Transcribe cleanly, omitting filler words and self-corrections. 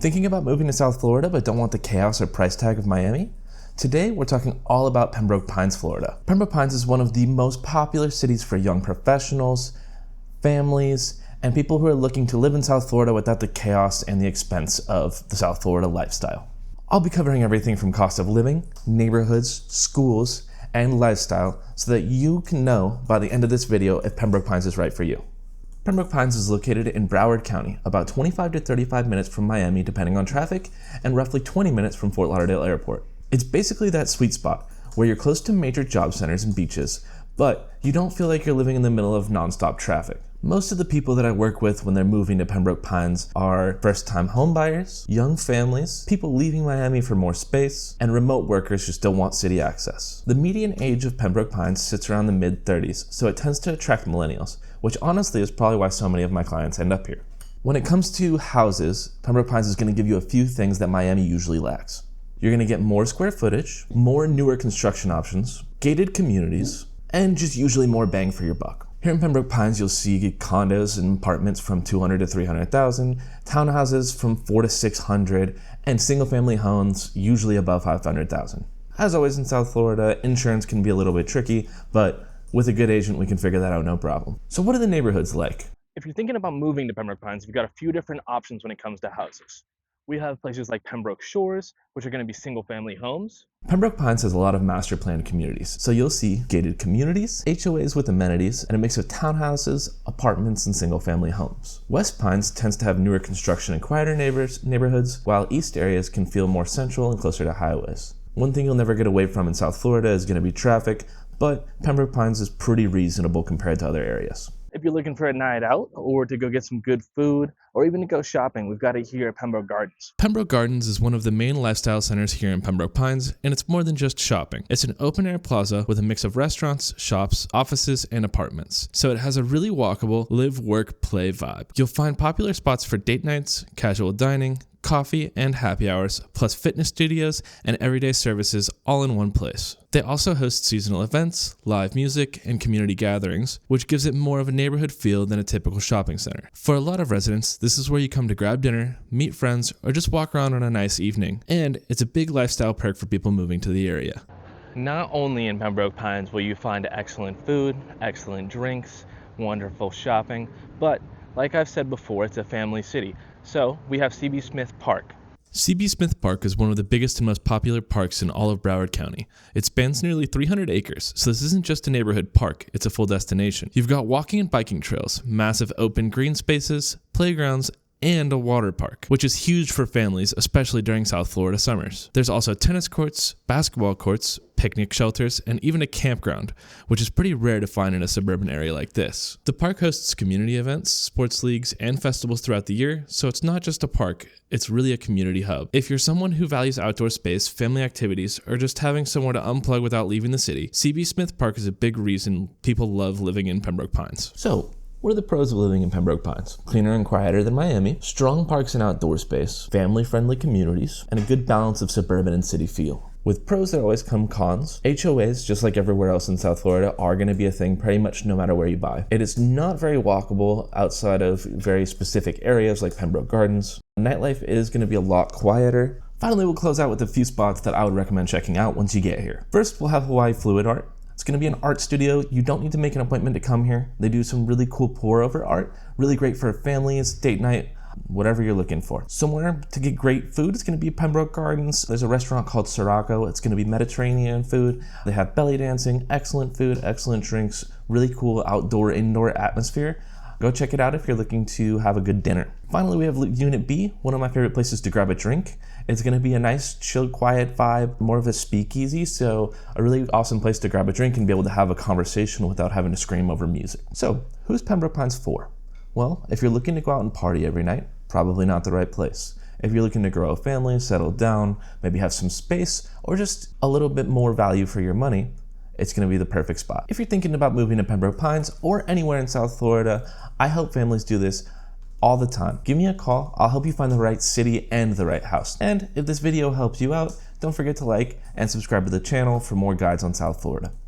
Thinking about moving to South Florida but don't want the chaos or price tag of Miami? Today we're talking all about Pembroke Pines, Florida. Pembroke Pines is one of the most popular cities for young professionals, families, and people who are looking to live in South Florida without the chaos and the expense of the South Florida lifestyle. I'll be covering everything from cost of living, neighborhoods, schools, and lifestyle so that you can know by the end of this video if Pembroke Pines is right for you. Pembroke Pines is located in Broward County, about 25 to 35 minutes from Miami depending on traffic, and roughly 20 minutes from Fort Lauderdale Airport. It's basically that sweet spot where you're close to major job centers and beaches, but you don't feel like you're living in the middle of nonstop traffic. Most of the people that I work with when they're moving to Pembroke Pines are first-time homebuyers, young families, people leaving Miami for more space, and remote workers who still want city access. The median age of Pembroke Pines sits around the mid-30s, so it tends to attract millennials, which honestly is probably why so many of my clients end up here. When it comes to houses, Pembroke Pines is going to give you a few things that Miami usually lacks. You're going to get more square footage, more newer construction options, gated communities, and just usually more bang for your buck. Here in Pembroke Pines, you'll see condos and apartments from $200,000 to $300,000, townhouses from $400,000 to $600,000, and single-family homes usually above $500,000. As always in South Florida, insurance can be a little bit tricky, but with a good agent, we can figure that out no problem. So what are the neighborhoods like? If you're thinking about moving to Pembroke Pines, we've got a few different options when it comes to houses. We have places like Pembroke Shores, which are going to be single-family homes. Pembroke Pines has a lot of master planned communities, so you'll see gated communities, HOAs with amenities, and a mix of townhouses, apartments, and single-family homes. West Pines tends to have newer construction and quieter neighborhoods, while east areas can feel more central and closer to highways. One thing you'll never get away from in South Florida is going to be traffic, but Pembroke Pines is pretty reasonable compared to other areas. If you're looking for a night out or to go get some good food or even to go shopping, we've got it here at Pembroke Gardens. Pembroke Gardens is one of the main lifestyle centers here in Pembroke Pines, and it's more than just shopping. It's an open-air plaza with a mix of restaurants, shops, offices, and apartments. So it has a really walkable live, work, play vibe. You'll find popular spots for date nights, casual dining, coffee, and happy hours, plus fitness studios and everyday services all in one place. They also host seasonal events, live music, and community gatherings, which gives it more of a neighborhood feel than a typical shopping center. For a lot of residents, this is where you come to grab dinner, meet friends, or just walk around on a nice evening. And it's a big lifestyle perk for people moving to the area. Not only in Pembroke Pines will you find excellent food, excellent drinks, wonderful shopping, but like I've said before, it's a family city. So we have C.B. Smith Park. C.B. Smith Park is one of the biggest and most popular parks in all of Broward County. It spans nearly 300 acres, so this isn't just a neighborhood park, it's a full destination. You've got walking and biking trails, massive open green spaces, playgrounds, and a water park, which is huge for families, especially during South Florida summers. There's also tennis courts, basketball courts, picnic shelters, and even a campground, which is pretty rare to find in a suburban area like this. The park hosts community events, sports leagues, and festivals throughout the year, so it's not just a park, it's really a community hub. If you're someone who values outdoor space, family activities, or just having somewhere to unplug without leaving the city, C.B. Smith Park is a big reason people love living in Pembroke Pines. So, what are the pros of living in Pembroke Pines? Cleaner and quieter than Miami, strong parks and outdoor space, family-friendly communities, and a good balance of suburban and city feel. With pros, there always come cons. HOAs, just like everywhere else in South Florida, are going to be a thing pretty much no matter where you buy. It is not very walkable outside of very specific areas like Pembroke Gardens. Nightlife is going to be a lot quieter. Finally, we'll close out with a few spots that I would recommend checking out once you get here. First, we'll have Hawaii Fluid Art. It's going to be an art studio. You don't need to make an appointment to come here. They do some really cool pour-over art, really great for families, date night, whatever you're looking for. Somewhere to get great food, it's going to be Pembroke Gardens. There's a restaurant called Sirocco. It's going to be Mediterranean food. They have belly dancing, excellent food, excellent drinks, really cool outdoor, indoor atmosphere. Go check it out if you're looking to have a good dinner. Finally, we have Unit B, one of my favorite places to grab a drink. It's going to be a nice, chill, quiet vibe, more of a speakeasy, so a really awesome place to grab a drink and be able to have a conversation without having to scream over music. So, who's Pembroke Pines for? Well, if you're looking to go out and party every night, probably not the right place. If you're looking to grow a family, settle down, maybe have some space, or just a little bit more value for your money, it's going to be the perfect spot. If you're thinking about moving to Pembroke Pines or anywhere in South Florida, I help families do this all the time. Give me a call. I'll help you find the right city and the right house. And if this video helps you out, don't forget to like and subscribe to the channel for more guides on South Florida.